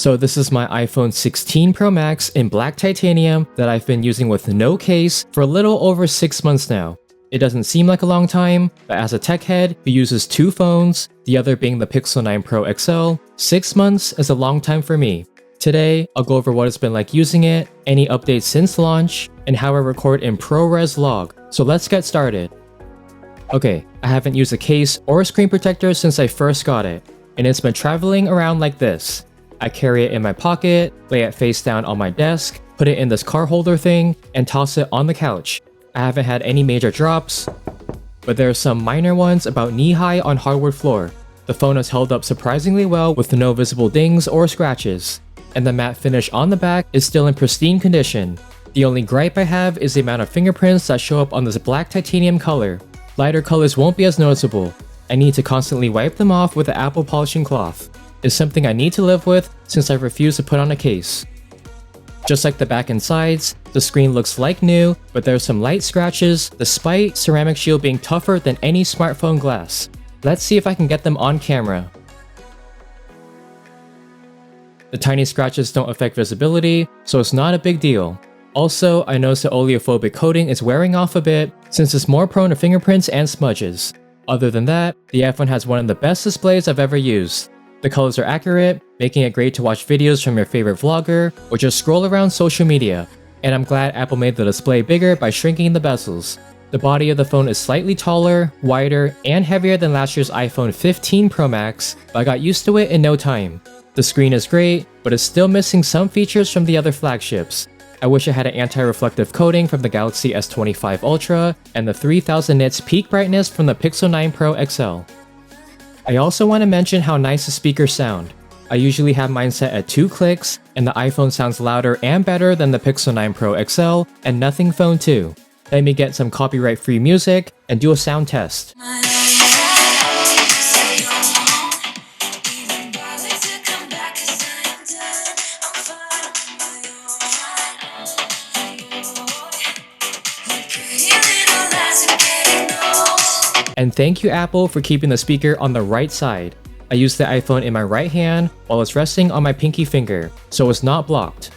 So this is my iPhone 16 Pro Max in black titanium that I've been using with no case for a little over 6 months now. It doesn't seem like a long time, but as a tech head who uses two phones, the other being the Pixel 9 Pro XL, 6 months is a long time for me. Today, I'll go over what it's been like using it, any updates since launch, and how I record in ProRes log. So let's get started. Okay, I haven't used a case or a screen protector since I first got it, and it's been traveling around like this. I carry it in my pocket, lay it face down on my desk, put it in this car holder thing, and toss it on the couch. I haven't had any major drops, but there are some minor ones about knee-high on hardwood floor. The phone has held up surprisingly well with no visible dings or scratches, and the matte finish on the back is still in pristine condition. The only gripe I have is the amount of fingerprints that show up on this black titanium color. Lighter colors won't be as noticeable. I need to constantly wipe them off with the Apple polishing cloth. It's something I need to live with since I refuse to put on a case. Just like the back and sides, the screen looks like new, but there's some light scratches despite ceramic shield being tougher than any smartphone glass. Let's see if I can get them on camera. The tiny scratches don't affect visibility, so it's not a big deal. Also, I noticed the oleophobic coating is wearing off a bit since it's more prone to fingerprints and smudges. Other than that, the iPhone has one of the best displays I've ever used. The colors are accurate, making it great to watch videos from your favorite vlogger or just scroll around social media. And I'm glad Apple made the display bigger by shrinking the bezels. The body of the phone is slightly taller, wider, and heavier than last year's iPhone 15 Pro Max, but I got used to it in no time. The screen is great, but it's still missing some features from the other flagships. I wish it had an anti-reflective coating from the Galaxy S25 Ultra and the 3000 nits peak brightness from the Pixel 9 Pro XL. I also want to mention how nice the speakers sound. I usually have mine set at 2 clicks, and the iPhone sounds louder and better than the Pixel 9 Pro XL and Nothing Phone 2. Let me get some copyright-free music and do a sound test. And thank you Apple for keeping the speaker on the right side. I use the iPhone in my right hand while it's resting on my pinky finger, so it's not blocked.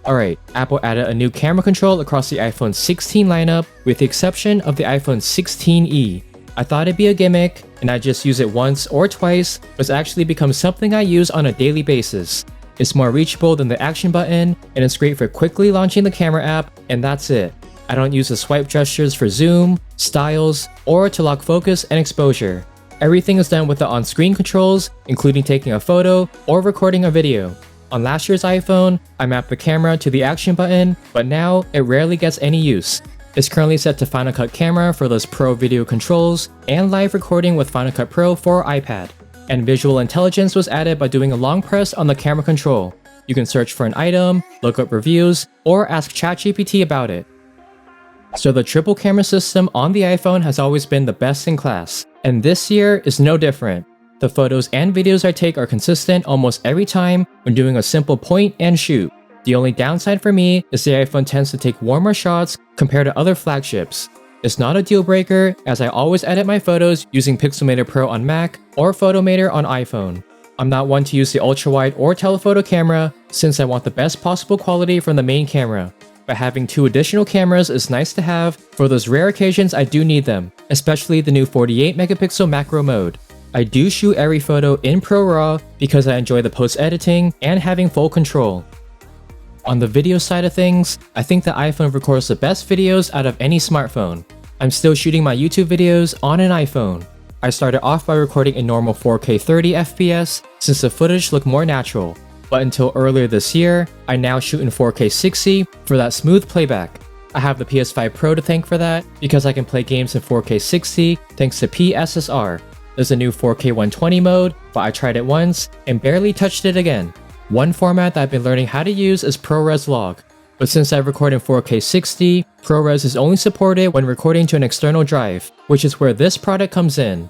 Alright, Apple added a new camera control across the iPhone 16 lineup with the exception of the iPhone 16e. I thought it'd be a gimmick, and I just use it once or twice, but it's actually become something I use on a daily basis. It's more reachable than the action button, and it's great for quickly launching the camera app, and that's it. I don't use the swipe gestures for zoom, styles, or to lock focus and exposure. Everything is done with the on-screen controls, including taking a photo or recording a video. On last year's iPhone, I mapped the camera to the action button, but now it rarely gets any use. It's currently set to Final Cut Camera for those Pro video controls, and live recording with Final Cut Pro for iPad. And visual intelligence was added by doing a long press on the camera control. You can search for an item, look up reviews, or ask ChatGPT about it. So the triple camera system on the iPhone has always been the best in class, and this year is no different. The photos and videos I take are consistent almost every time when doing a simple point and shoot. The only downside for me is the iPhone tends to take warmer shots compared to other flagships. It's not a deal breaker as I always edit my photos using Pixelmator Pro on Mac or Photomator on iPhone. I'm not one to use the ultra-wide or telephoto camera since I want the best possible quality from the main camera. But having 2 additional cameras is nice to have for those rare occasions I do need them, especially the new 48 megapixel macro mode. I do shoot every photo in ProRAW because I enjoy the post-editing and having full control. On the video side of things, I think the iPhone records the best videos out of any smartphone. I'm still shooting my YouTube videos on an iPhone. I started off by recording in normal 4K 30 FPS since the footage looked more natural. But until earlier this year, I now shoot in 4K 60 for that smooth playback. I have the PS5 Pro to thank for that because I can play games in 4K 60 thanks to PSSR. There's a new 4K 120 mode, but I tried it once and barely touched it again. One format that I've been learning how to use is ProRes log. But since I record in 4K 60, ProRes is only supported when recording to an external drive, which is where this product comes in.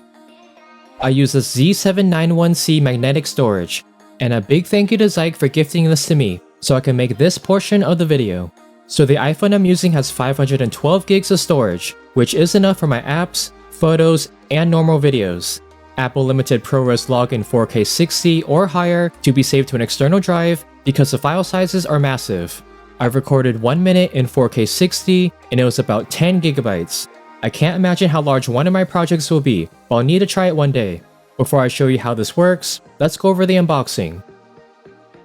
I use this Z791C magnetic storage. And a big thank you to Zike for gifting this to me, so I can make this portion of the video. So the iPhone I'm using has 512 gigs of storage, which is enough for my apps, photos, and normal videos. Apple limited ProRes log in 4K 60 or higher to be saved to an external drive because the file sizes are massive. I've recorded 1 minute in 4K 60 and it was about 10 gigabytes. I can't imagine how large one of my projects will be, but I'll need to try it one day. Before I show you how this works, let's go over the unboxing.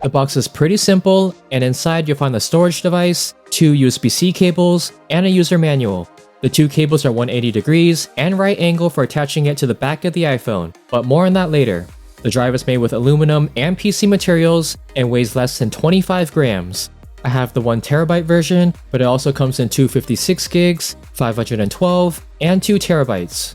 The box is pretty simple, and inside you'll find the storage device, 2 USB-C cables, and a user manual. The 2 cables are 180 degrees and right angle for attaching it to the back of the iPhone, but more on that later. The drive is made with aluminum and PC materials and weighs less than 25 grams. I have the 1TB version, but it also comes in 256 gigs, 512, and 2 terabytes.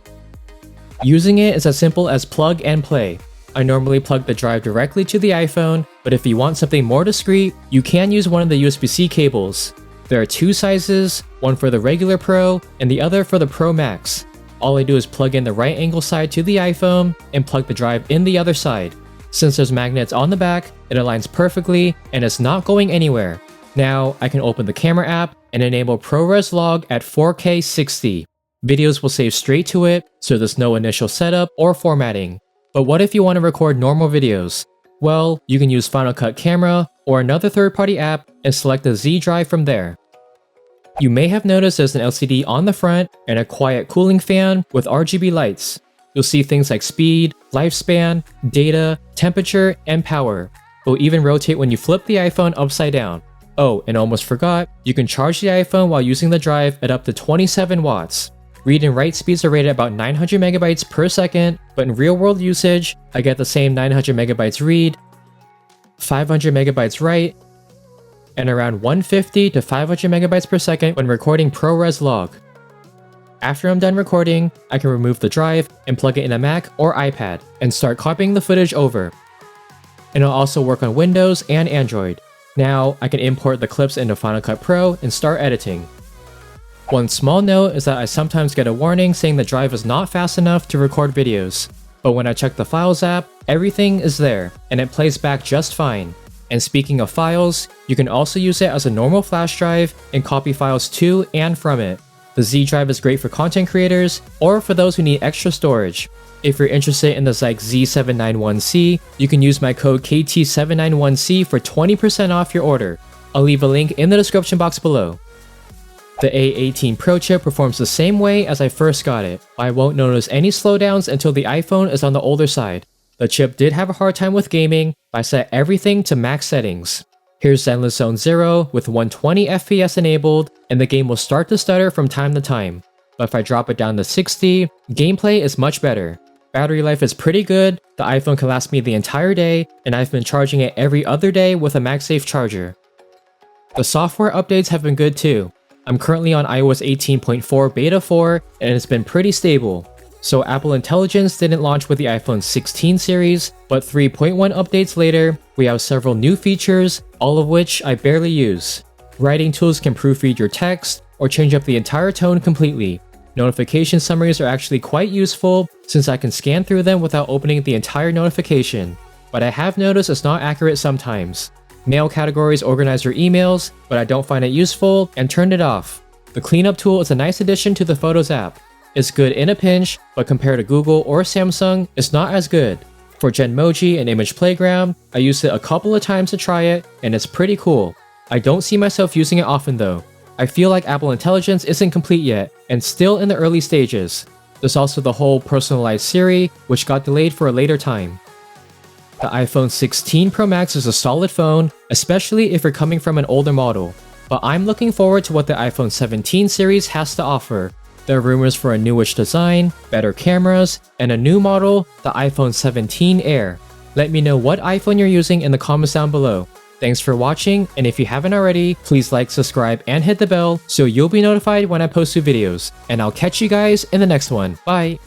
Using it is as simple as plug and play. I normally plug the drive directly to the iPhone, but if you want something more discreet, you can use one of the USB-C cables. There are 2 sizes, one for the regular Pro and the other for the Pro Max. All I do is plug in the right angle side to the iPhone and plug the drive in the other side. Since there's magnets on the back, it aligns perfectly and it's not going anywhere. Now, I can open the camera app and enable ProRes log at 4K 60. Videos will save straight to it, so there's no initial setup or formatting. But what if you want to record normal videos? Well, you can use Final Cut Camera or another third-party app and select the Z drive from there. You may have noticed there's an LCD on the front and a quiet cooling fan with RGB lights. You'll see things like speed, lifespan, data, temperature, and power. It will even rotate when you flip the iPhone upside down. Oh, and almost forgot, you can charge the iPhone while using the drive at up to 27 watts. Read and write speeds are rated about 900 megabytes per second, but in real-world usage, I get the same 900 megabytes read, 500 megabytes write, and around 150 to 500 megabytes per second when recording ProRes log. After I'm done recording, I can remove the drive and plug it in a Mac or iPad and start copying the footage over. And it'll also work on Windows and Android. Now, I can import the clips into Final Cut Pro and start editing. One small note is that I sometimes get a warning saying the drive is not fast enough to record videos. But when I check the Files app, everything is there, and it plays back just fine. And speaking of files, you can also use it as a normal flash drive and copy files to and from it. The Z drive is great for content creators or for those who need extra storage. If you're interested in the Zike Z791C, you can use my code KT791C for 20% off your order. I'll leave a link in the description box below. The A18 Pro chip performs the same way as I first got it. I won't notice any slowdowns until the iPhone is on the older side. The chip did have a hard time with gaming, but I set everything to max settings. Here's Zenless Zone 0 with 120 FPS enabled, and the game will start to stutter from time to time. But if I drop it down to 60, gameplay is much better. Battery life is pretty good, the iPhone can last me the entire day, and I've been charging it every other day with a MagSafe charger. The software updates have been good too. I'm currently on iOS 18.4 Beta 4, and it's been pretty stable. So Apple Intelligence didn't launch with the iPhone 16 series, but 3.1 updates later, we have several new features, all of which I barely use. Writing tools can proofread your text, or change up the entire tone completely. Notification summaries are actually quite useful, since I can scan through them without opening the entire notification. But I have noticed it's not accurate sometimes. Mail categories organize your emails, but I don't find it useful and turned it off. The cleanup tool is a nice addition to the Photos app. It's good in a pinch, but compared to Google or Samsung, it's not as good. For Genmoji and Image Playground, I used it a couple of times to try it, and it's pretty cool. I don't see myself using it often though. I feel like Apple Intelligence isn't complete yet, and still in the early stages. There's also the whole personalized Siri, which got delayed for a later time. The iPhone 16 Pro Max is a solid phone, especially if you're coming from an older model. But I'm looking forward to what the iPhone 17 series has to offer. There are rumors for a newish design, better cameras, and a new model, the iPhone 17 Air. Let me know what iPhone you're using in the comments down below. Thanks for watching, and if you haven't already, please like, subscribe, and hit the bell so you'll be notified when I post new videos. And I'll catch you guys in the next one. Bye!